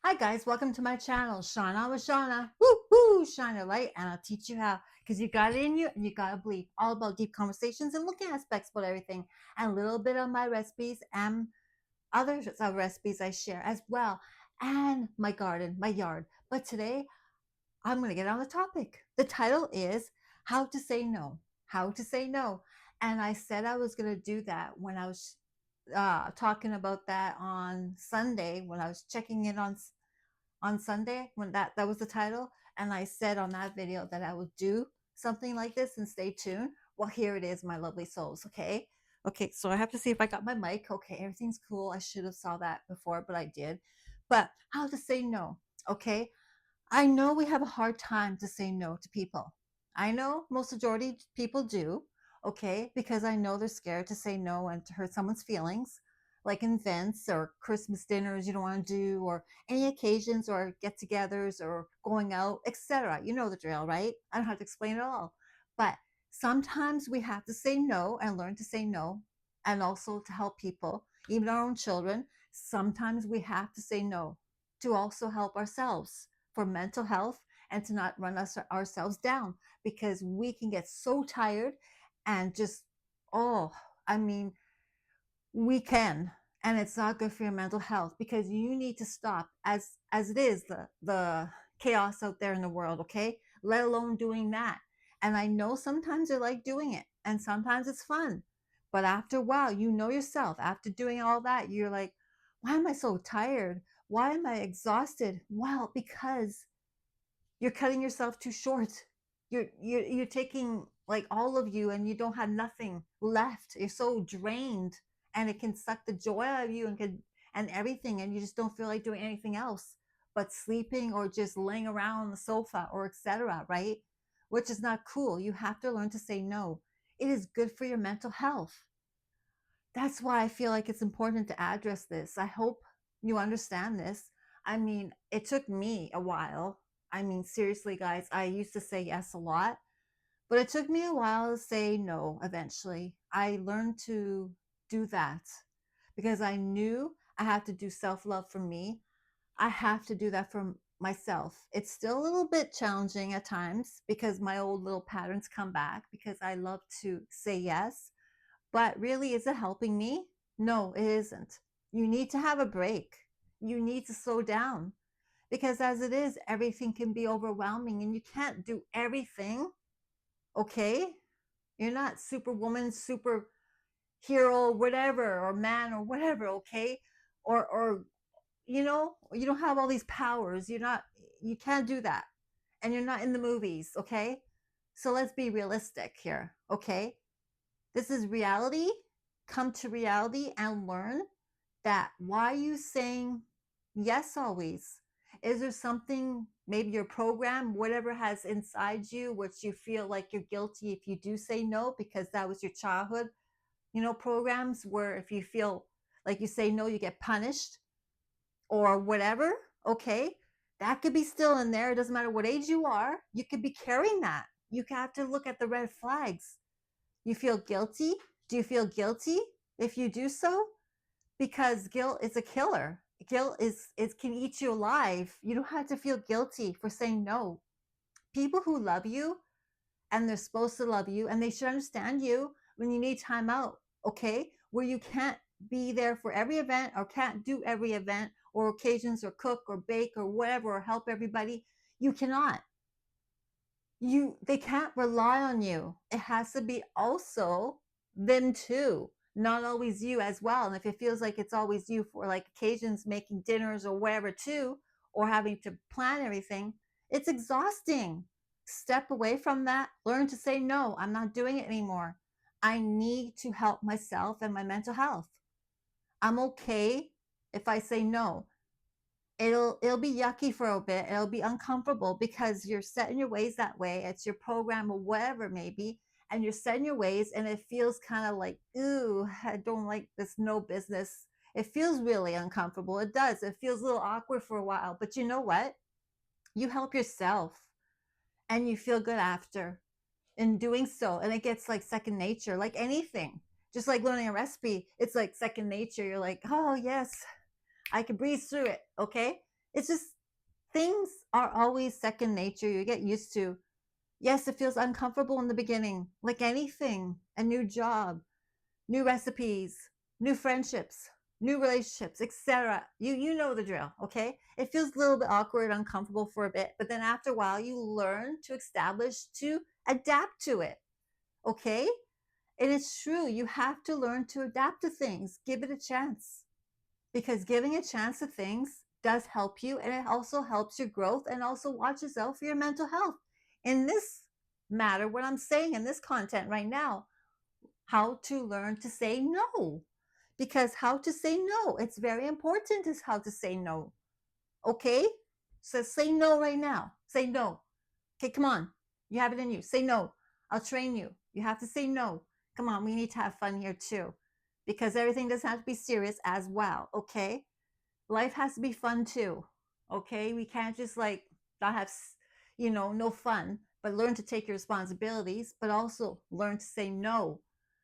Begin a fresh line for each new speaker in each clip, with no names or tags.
Hi guys, welcome to my channel, Shauna with Shauna. Woo woo, shine a light, and I'll teach you how. Because you got it in you, and you gotta believe. All about deep conversations and looking aspects about everything, and a little bit of my recipes and other recipes I share as well, and my garden, my yard. But today, I'm gonna get on the topic. The title is "How to Say No." How to say no, and I said I was gonna do that when I was talking about that on Sunday when I was checking in on Sunday when that was the title, and I said on that video that I would do something like this and stay tuned. Well, here it is, my lovely souls. Okay, so I have to see if I got my mic. Okay, everything's cool. I should have saw that before, but I did. But how to say no. Okay, I know we have a hard time to say no to people. I know most majority people do, okay, because I know they're scared to say no and to hurt someone's feelings, like in events or Christmas dinners you don't want to do, or any occasions or get-togethers or going out, etc. You know the drill, right? I don't have to explain it all. But sometimes we have to say no and learn to say no, and also to help people, even our own children. Sometimes we have to say no to also help ourselves for mental health and to not run ourselves down, because we can get so tired and just, oh, I mean, we can, and it's not good for your mental health, because you need to stop as it is the chaos out there in the world, okay, let alone doing that. And I know sometimes you like doing it and sometimes it's fun, but after a while, you know yourself, after doing all that, you're like, why am I so tired? Why am I exhausted? Well, because you're cutting yourself too short. You're taking like all of you, and you don't have nothing left. You're so drained, and it can suck the joy out of you and everything, and you just don't feel like doing anything else but sleeping or just laying around on the sofa or etc. Right? Which is not cool. You have to learn to say no. It is good for your mental health. That's why I feel like it's important to address this. I hope you understand this. I mean, it took me a while. I mean, seriously, guys, I used to say yes a lot, but it took me a while to say no eventually. I learned to do that because I knew I had to do self love for me. I have to do that for myself. It's still a little bit challenging at times because my old little patterns come back because I love to say yes, but really, is it helping me? No, it isn't. You need to have a break. You need to slow down, because as it is, everything can be overwhelming and you can't do everything. Okay? You're not superwoman, super hero, whatever, or man or whatever, okay? Or you don't have all these powers. You can't do that. And you're not in the movies, okay? So let's be realistic here, okay? This is reality. Come to reality and learn that why are you saying yes always? Is there something, maybe your program, whatever has inside you, which you feel like you're guilty if you do say no, because that was your childhood, programs where if you feel like you say no, you get punished or whatever, okay? That could be still in there. It doesn't matter what age you are. You could be carrying that. You have to look at the red flags. You feel guilty? Do you feel guilty if you do so? Because guilt is a killer. Guilt is can eat you alive. You don't have to feel guilty for saying no. People who love you, and they're supposed to love you, and they should understand you when you need time out, okay? Where you can't be there for every event or can't do every event or occasions or cook or bake or whatever or help everybody. You cannot. They can't rely on you. It has to be also them too, not always you as well. And if it feels like it's always you for like occasions, making dinners or whatever too, or having to plan everything, it's exhausting. Step away from that. Learn to say no, I'm not doing it anymore. I need to help myself and my mental health. I'm okay if I say no. It'll be yucky for a bit. It'll be uncomfortable because you're set in your ways that way. It's your program or whatever maybe, and you're set in your ways, and it feels kind of like, ooh, I don't like this no business. It feels really uncomfortable. It does. It feels a little awkward for a while, but you know what? You help yourself and you feel good after in doing so, and it gets like second nature, like anything. Just like learning a recipe, it's like second nature. You're like, oh yes, I can breeze through it, okay? It's just things are always second nature. You get used to. Yes, it feels uncomfortable in the beginning, like anything, a new job, new recipes, new friendships, new relationships, etc. You know the drill, okay? It feels a little bit awkward, uncomfortable for a bit, but then after a while you learn to establish to adapt to it, okay? And it's true, you have to learn to adapt to things. Give it a chance. Because giving a chance to things does help you, and it also helps your growth and also watches out for your mental health. In this matter, what I'm saying in this content right now, how to learn to say no. Because how to say no, it's very important is how to say no. Okay? So say no right now. Say no. Okay, come on. You have it in you. Say no. I'll train you. You have to say no. Come on, we need to have fun here too. Because everything doesn't have to be serious as well. Okay? Life has to be fun too. Okay? We can't just like not have, no fun, but learn to take your responsibilities, but also learn to say no.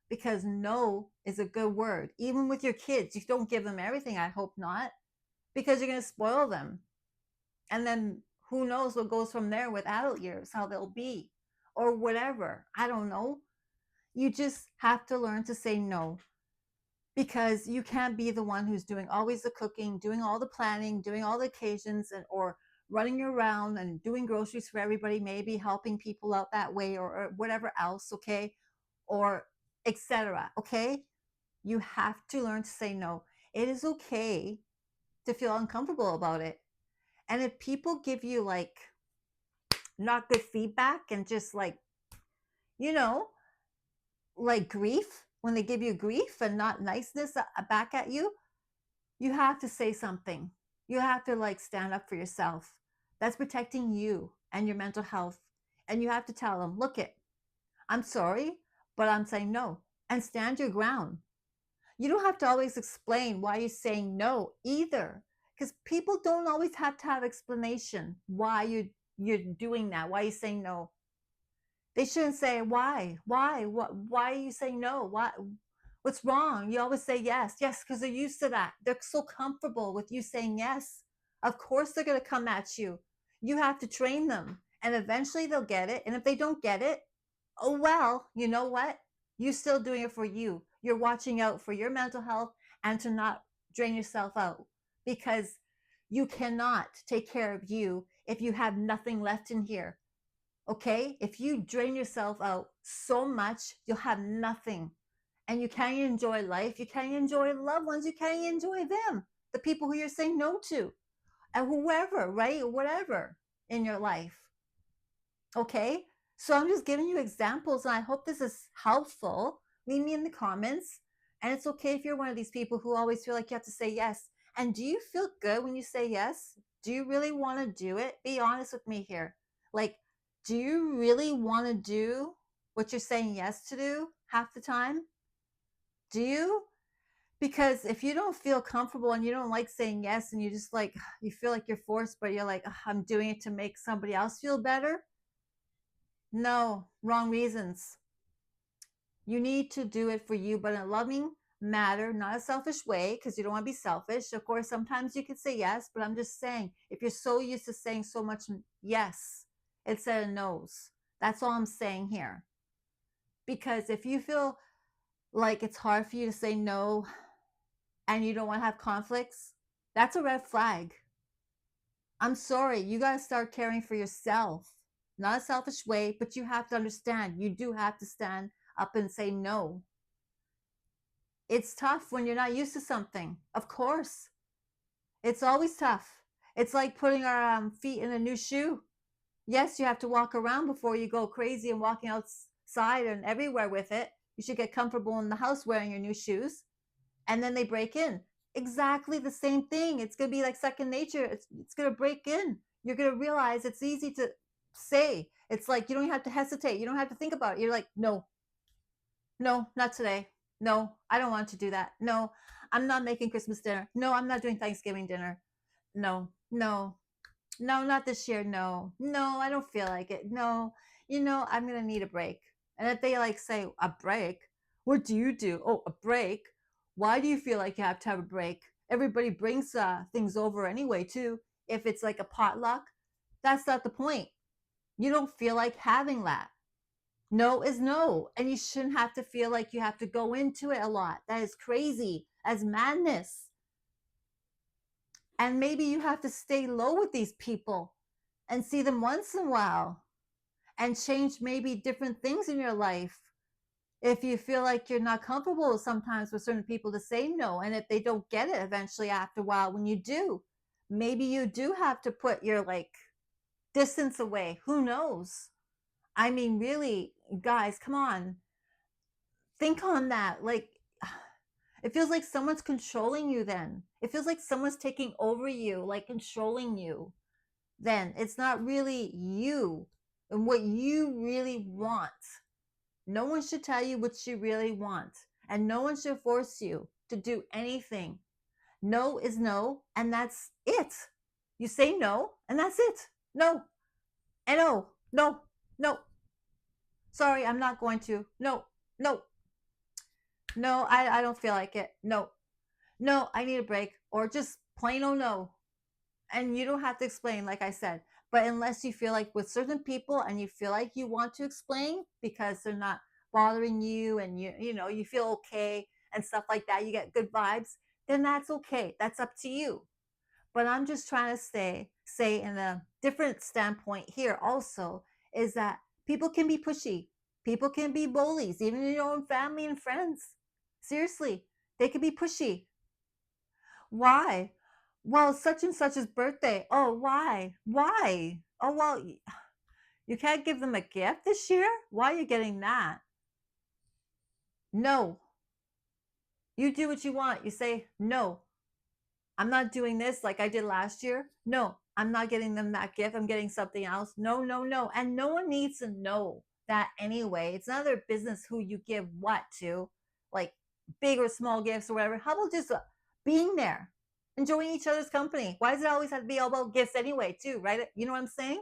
Because no is a good word. Even with your kids, you don't give them everything, I hope not, because you're going to spoil them. And then who knows what goes from there with adult years, how they'll be, or whatever. I don't know. You just have to learn to say no, because you can't be the one who's doing always the cooking, doing all the planning, doing all the occasions, and or running around and doing groceries for everybody, maybe helping people out that way, or whatever else, okay, or etc. Okay, you have to learn to say no. It is okay to feel uncomfortable about it, and if people give you like not good feedback and just like, you know like grief, when they give you grief and not niceness back at you, you have to say something. You have to like stand up for yourself. That's protecting you and your mental health. And you have to tell them, look it, I'm sorry, but I'm saying no, and stand your ground. You don't have to always explain why you're saying no either, because people don't always have to have explanation why you're doing that, why you're saying no. They shouldn't say why are you saying no, what's wrong. You always say yes, because they're used to that. They're so comfortable with you saying yes. Of course they're going to come at you. You have to train them, and eventually they'll get it. And if they don't get it, oh well, you know what, you're still doing it for you. You're watching out for your mental health and to not drain yourself out, because you cannot take care of you if you have nothing left in here. Okay, if you drain yourself out so much, you'll have nothing, and you can't enjoy life, you can't enjoy loved ones, you can't enjoy them, the people who you're saying no to, and whoever, right, whatever in your life. Okay, so I'm just giving you examples, and I hope this is helpful. Leave me in the comments. And it's okay if you're one of these people who always feel like you have to say yes. And do you feel good when you say yes? Do you really want to do it? Be honest with me here. Like, do you really want to do what you're saying yes to do half the time? Do you? Because if you don't feel comfortable and you don't like saying yes, and you just like, you feel like you're forced, but you're like, I'm doing it to make somebody else feel better. No, wrong reasons. You need to do it for you, but in a loving manner, not a selfish way, because you don't want to be selfish. Of course, sometimes you can say yes, but I'm just saying, if you're so used to saying so much yes instead of no's, that's all I'm saying here. Because if you feel like it's hard for you to say no and you don't want to have conflicts, that's a red flag. I'm sorry, you got to start caring for yourself. Not a selfish way, but you have to understand, you do have to stand up and say no. It's tough when you're not used to something. Of course. It's always tough. It's like putting our feet in a new shoe. Yes, you have to walk around before you go crazy and walking outside and everywhere with it. You should get comfortable in the house wearing your new shoes. And then they break in. Exactly the same thing. It's going to be like second nature. It's going to break in. You're going to realize it's easy to say. It's like you don't have to hesitate. You don't have to think about it. You're like, no, no, not today. No, I don't want to do that. No, I'm not making Christmas dinner. No, I'm not doing Thanksgiving dinner. No, no, no, not this year. No, no, I don't feel like it. No, I'm going to need a break. And if they like say a break, what do you do? Oh, a break. Why do you feel like you have to have a break? Everybody brings things over anyway, too. if it's like a potluck, that's not the point. You don't feel like having that. No is no. And you shouldn't have to feel like you have to go into it a lot. That is crazy as madness. And maybe you have to stay low with these people and see them once in a while and change maybe different things in your life. If you feel like you're not comfortable sometimes with certain people, to say no. And if they don't get it eventually after a while, when you do, maybe you do have to put your like distance away. Who knows? I mean, really, guys, come on. Think on that. Like, it feels like someone's controlling you then. It feels like someone's taking over you, like controlling you. Then it's not really you and what you really want. No one should tell you what you really want, and no one should force you to do anything. No is no, and that's it. You say no, and that's it. No, and no, no, no. Sorry, I'm not going to. No, no, no, I don't feel like it. No, no, I need a break, or just plain oh no. And you don't have to explain, like I said. But unless you feel like with certain people and you feel like you want to explain because they're not bothering you and you feel okay and stuff like that, you get good vibes, then that's okay. That's up to you. But I'm just trying to say in a different standpoint here also is that people can be pushy. People can be bullies, even in your own family and friends. Seriously, they can be pushy. Why? Well, such and such's birthday. Oh, why? Why? Oh, well, you can't give them a gift this year? Why are you getting that? No. You do what you want. You say, no, I'm not doing this like I did last year. No, I'm not getting them that gift. I'm getting something else. No, no, no. And no one needs to know that anyway. It's not their business who you give what to, like big or small gifts or whatever. How about just being there, enjoying each other's company? Why does it always have to be all about gifts anyway, too, right? You know what I'm saying?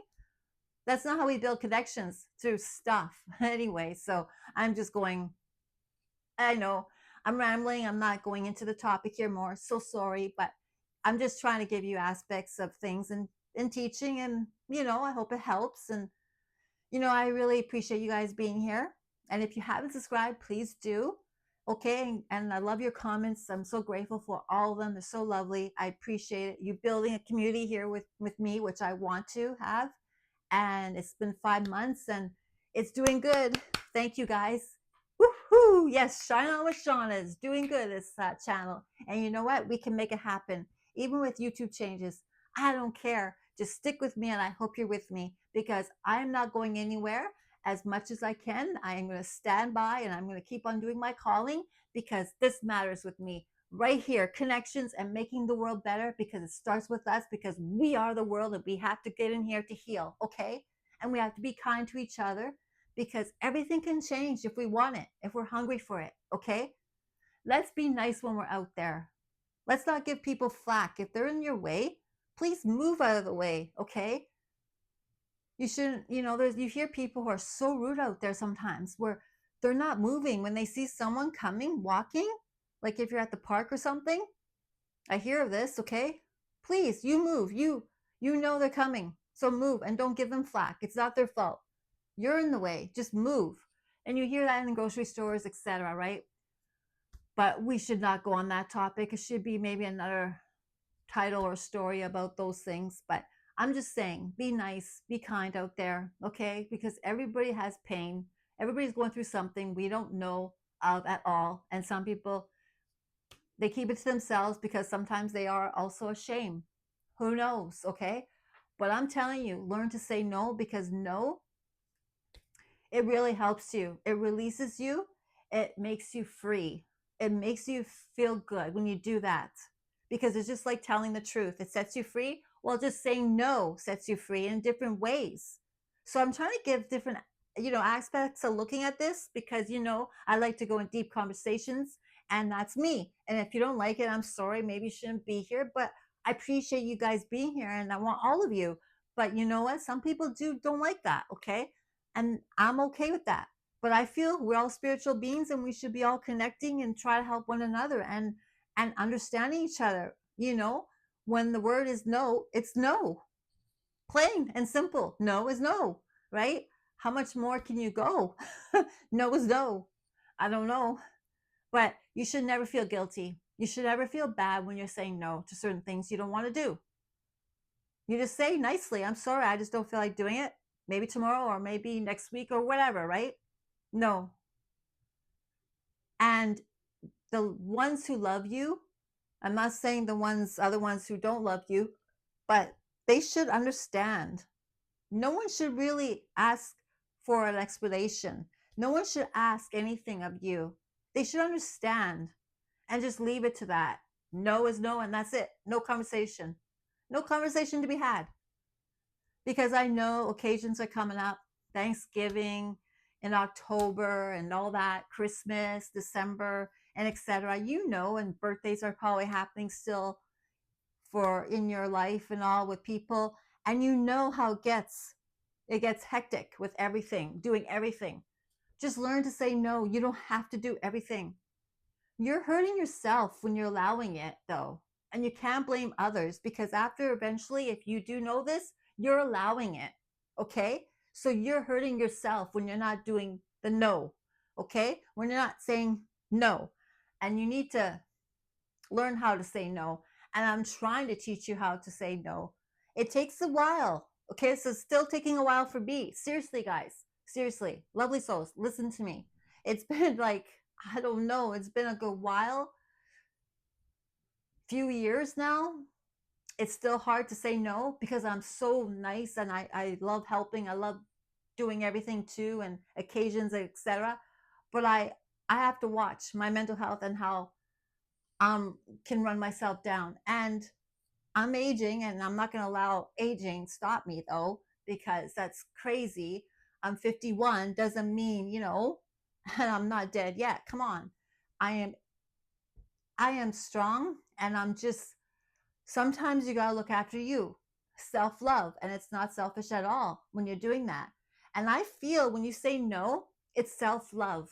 That's not how we build connections, through stuff anyway. So I'm just going, I know I'm rambling. I'm not going into the topic here more. So sorry, but I'm just trying to give you aspects of things in teaching, and I hope it helps. And I really appreciate you guys being here. And if you haven't subscribed, please do. Okay, and I love your comments. I'm so grateful for all of them. They're so lovely. I appreciate it. You building a community here with me, which I want to have. And it's been 5 months and it's doing good. Thank you guys. Woohoo! Yes, Shine On with Shauna is doing good, this channel. And you know what? We can make it happen. Even with YouTube changes, I don't care. Just stick with me, and I hope you're with me, because I'm not going anywhere. As much as I can, I am going to stand by, and I'm going to keep on doing my calling, because this matters with me. Right here, connections and making the world better, because it starts with us, because we are the world and we have to get in here to heal, okay? And we have to be kind to each other, because everything can change if we want it, if we're hungry for it, okay? Let's be nice when we're out there. Let's not give people flack. If they're in your way, please move out of the way, okay? You shouldn't, you hear people who are so rude out there sometimes, where they're not moving when they see someone coming, walking, like if you're at the park or something. I hear of this, okay? Please, you move. You know they're coming. So move and don't give them flack. It's not their fault. You're in the way. Just move. And you hear that in the grocery stores, etc., right? But we should not go on that topic. It should be maybe another title or story about those things. But I'm just saying, be nice, be kind out there, okay? Because everybody has pain. Everybody's going through something we don't know of at all. And some people, they keep it to themselves because sometimes they are also ashamed. Who knows, okay? But I'm telling you, learn to say no, because no, it really helps you. It releases you. It makes you free. It makes you feel good when you do that, because it's just like telling the truth. It sets you free. Well, just saying no sets you free in different ways. So I'm trying to give different, aspects of looking at this, because, I like to go in deep conversations, and that's me. And if you don't like it, I'm sorry. Maybe you shouldn't be here, but I appreciate you guys being here, and I want all of you. But you know what? Some people don't like that, okay? And I'm okay with that. But I feel we're all spiritual beings, and we should be all connecting and try to help one another and understanding each other. when the word is no, it's no. Plain and simple. No is no, right? How much more can you go? No is no. I don't know. But you should never feel guilty. You should never feel bad when you're saying no to certain things you don't want to do. You just say nicely, I'm sorry, I just don't feel like doing it. Maybe tomorrow or maybe next week or whatever, right? No. And the ones who love you, I'm not saying the other ones who don't love you, but they should understand. No one should really ask for an explanation. No one should ask anything of you. They should understand and just leave it to that. No is no, and that's it. No conversation. No conversation to be had. Because I know occasions are coming up, Thanksgiving in October and all that, Christmas, December, and etc. You know, and birthdays are probably happening still for in your life and all with people, and you know how it gets hectic with everything, doing everything. Just learn to say no. You don't have to do everything. You're hurting yourself when you're allowing it, though. And you can't blame others because after eventually, if you do know this, you're allowing it. Okay? So you're hurting yourself when you're not doing the no. Okay? When you're not saying no. And you need to learn how to say no. And I'm trying to teach you how to say no. It takes a while. Okay? So it's still taking a while for me. Seriously, guys. Seriously. Lovely souls, listen to me. It's been like, I don't know, it's been a good while, few years now. It's still hard to say no because I'm so nice and I love helping. I love doing everything too and occasions, etc. But I have to watch my mental health and how can run myself down. And I'm aging and I'm not going to allow aging stop me though, because that's crazy. I'm 51 doesn't mean, and I'm not dead yet. Come on. I am I am strong and I'm just sometimes you got to look after you. Self-love, and it's not selfish at all when you're doing that. And I feel when you say no, it's self-love.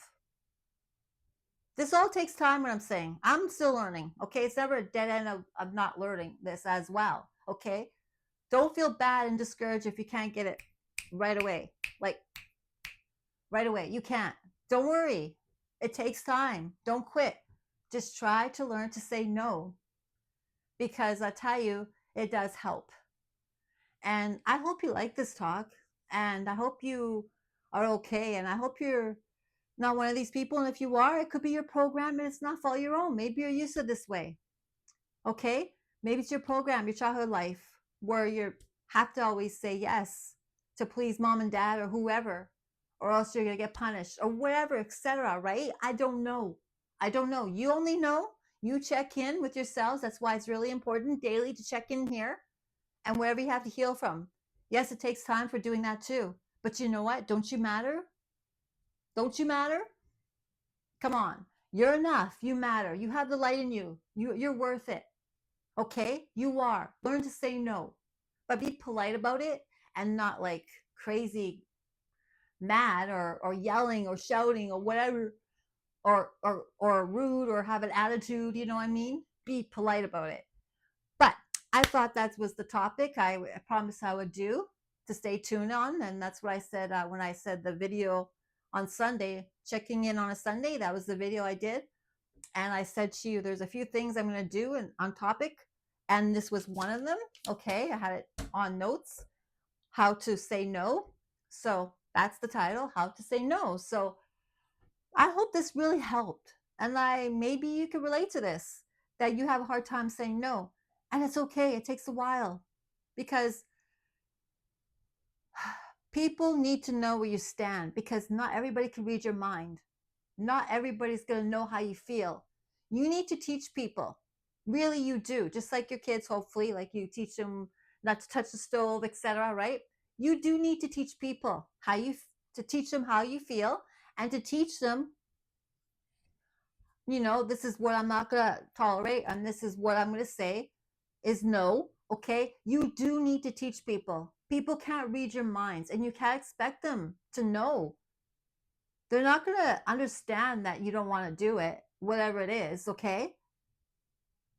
This all takes time, what I'm saying. I'm still learning, okay? It's never a dead end of not learning this as well, okay? Don't feel bad and discouraged if you can't get it right away. Like, right away. You can't. Don't worry. It takes time. Don't quit. Just try to learn to say no, because I tell you, it does help. And I hope you like this talk, and I hope you are okay, and I hope you're not one of these people. And if you are, it could be your program and it's not fault your own. Maybe you're used to this way. Okay? Maybe it's your program, your childhood life, where you have to always say yes to please mom and dad or whoever, or else you're gonna get punished or whatever, etc. Right? I don't know. I don't know. You only know. You check in with yourselves. That's why it's really important daily to check in here and wherever you have to heal from. Yes, it takes time for doing that too. But you know what? Don't you matter? Don't you matter? Come on. You're enough. You matter. You have the light in you. You're worth it. Okay? You are. Learn to say no. But be polite about it and not like crazy mad or yelling or shouting or whatever, or rude or have an attitude, you know what I mean? Be polite about it. But I thought that was the topic I promised I would do to stay tuned on. And that's what I said when I said the video on Sunday, checking in on a Sunday. That was the video I did. And I said to you, there's a few things I'm going to do on topic. And this was one of them. Okay. I had it on notes, how to say no. So that's the title, how to say no. So I hope this really helped. And maybe you can relate to this, that you have a hard time saying no. And it's okay. It takes a while because people need to know where you stand, because not everybody can read your mind. Not everybody's going to know how you feel. You need to teach people. Really, you do. Just like your kids, hopefully, like you teach them not to touch the stove, etc. Right? You do need to teach people to teach them how you feel, and to teach them, this is what I'm not going to tolerate, and this is what I'm going to say is no. Okay? You do need to teach people. People can't read your minds, and you can't expect them to know. They're not going to understand that you don't want to do it, whatever it is, okay?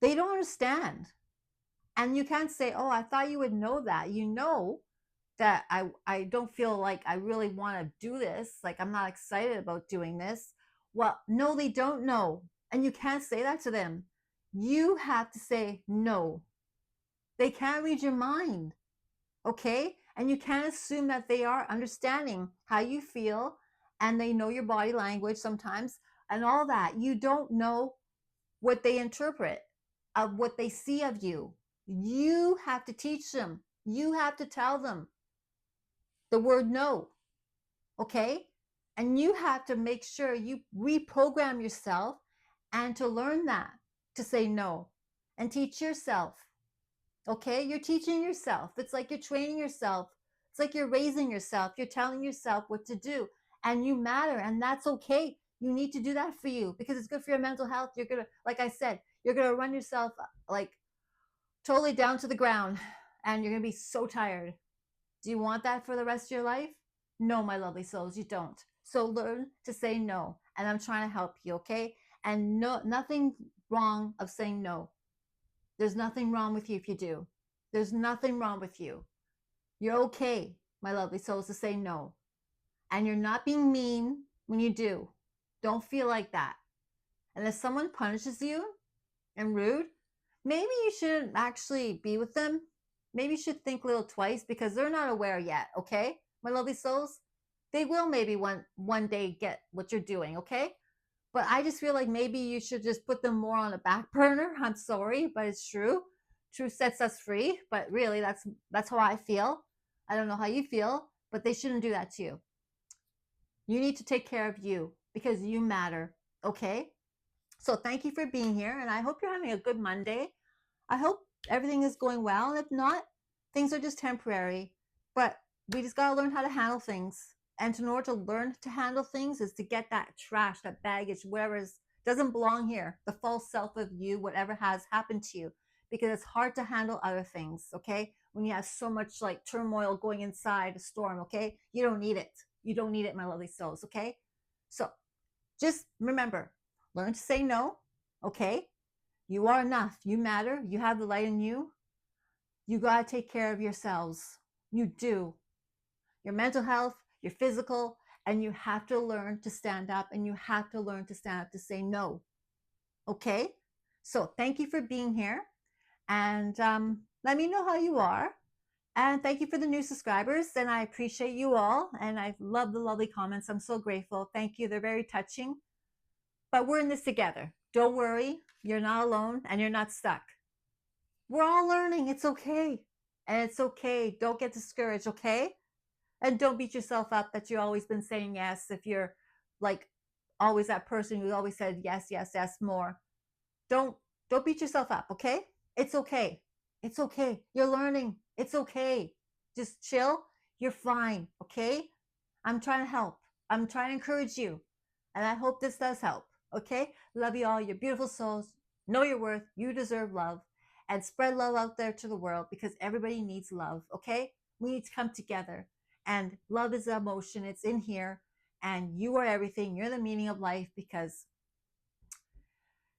They don't understand. And you can't say, oh, I thought you would know that. You know that I don't feel like I really want to do this. Like, I'm not excited about doing this. Well, no, they don't know. And you can't say that to them. You have to say no. They can't read your mind. Okay? And you can't assume that they are understanding how you feel and they know your body language sometimes and all that. You don't know what they interpret of what they see of you. You have to teach them. You have to tell them the word no. Okay? And you have to make sure you reprogram yourself and to learn that, to say no and teach yourself. Okay? You're teaching yourself. It's like you're training yourself. It's like you're raising yourself. You're telling yourself what to do. And you matter. And that's okay. You need to do that for you because it's good for your mental health. You're going to, like I said, you're going to run yourself like totally down to the ground and you're going to be so tired. Do you want that for the rest of your life? No, my lovely souls, you don't. So learn to say no. And I'm trying to help you, okay? And no, nothing wrong of saying no. There's nothing wrong with you if you do. There's nothing wrong with you. You're okay, my lovely souls, to say no. And you're not being mean when you do. Don't feel like that. And if someone punishes you and rude, maybe you shouldn't actually be with them. Maybe you should think a little twice because they're not aware yet, okay? My lovely souls, they will maybe one day get what you're doing, okay? But I just feel like maybe you should just put them more on a back burner. I'm sorry, but it's true. Truth sets us free, but really that's how I feel. I don't know how you feel, but they shouldn't do that to you. You need to take care of you because you matter, okay? So thank you for being here, and I hope you're having a good Monday. I hope everything is going well, and if not, things are just temporary. But we just gotta learn how to handle things. And in order to learn to handle things is to get that trash, that baggage, whatever doesn't belong here, the false self of you, whatever has happened to you, because it's hard to handle other things, okay? When you have so much like turmoil going inside a storm, okay? You don't need it. You don't need it, my lovely souls, okay? So just remember, learn to say no, okay? You are enough. You matter. You have the light in you. You got to take care of yourselves. You do. Your mental health, your physical, and you have to learn to stand up and you have to learn to stand up to say no. Okay? So thank you for being here. And let me know how you are. And thank you for the new subscribers. And I appreciate you all. And I love the lovely comments. I'm so grateful. Thank you. They're very touching. But we're in this together. Don't worry. You're not alone and you're not stuck. We're all learning. It's okay. And it's okay. Don't get discouraged, okay? And don't beat yourself up that you've always been saying yes if you're like always that person who always said yes, yes, yes, more. Don't beat yourself up, okay? It's okay. It's okay. You're learning. It's okay. Just chill. You're fine, okay? I'm trying to help. I'm trying to encourage you. And I hope this does help, okay? Love you all. You're beautiful souls. Know your worth. You deserve love. And spread love out there to the world because everybody needs love, okay? We need to come together. And love is an emotion. It's in here. And you are everything. You're the meaning of life because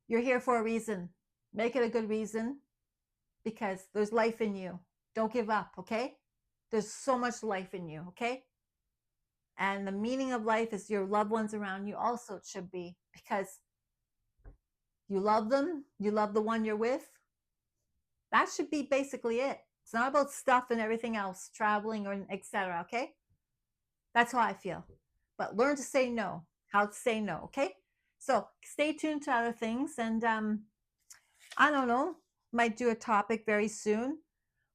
you're here for a reason. Make it a good reason because there's life in you. Don't give up, okay? There's so much life in you, okay? And the meaning of life is your loved ones around you also it should be because you love them, you love the one you're with. That should be basically it. It's not about stuff and everything else, traveling or etc. Okay? That's how I feel. But learn to say no. How to say no, okay? So stay tuned to other things and I don't know, might do a topic very soon.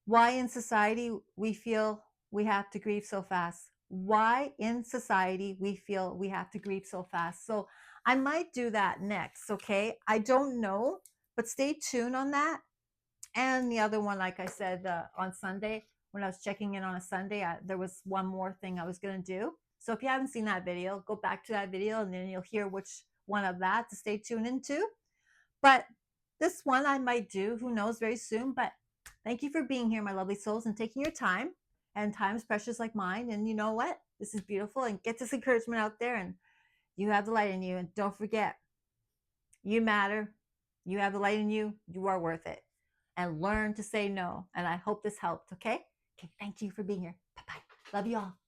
Why in society we feel we have to grieve so fast. Why in society we feel we have to grieve so fast. So I might do that next, okay? I don't know, but stay tuned on that. And the other one, like I said, on Sunday, when I was checking in on a Sunday, there was one more thing I was going to do. So if you haven't seen that video, go back to that video and then you'll hear which one of that to stay tuned into. But this one I might do, who knows, very soon. But thank you for being here, my lovely souls, and taking your time. And time is precious like mine. And you know what? This is beautiful. And get this encouragement out there. And you have the light in you. And don't forget, you matter. You have the light in you. You are worth it. and learn to say no. And I hope this helped. Okay. Okay. Thank you for being here. Bye bye. Love you all.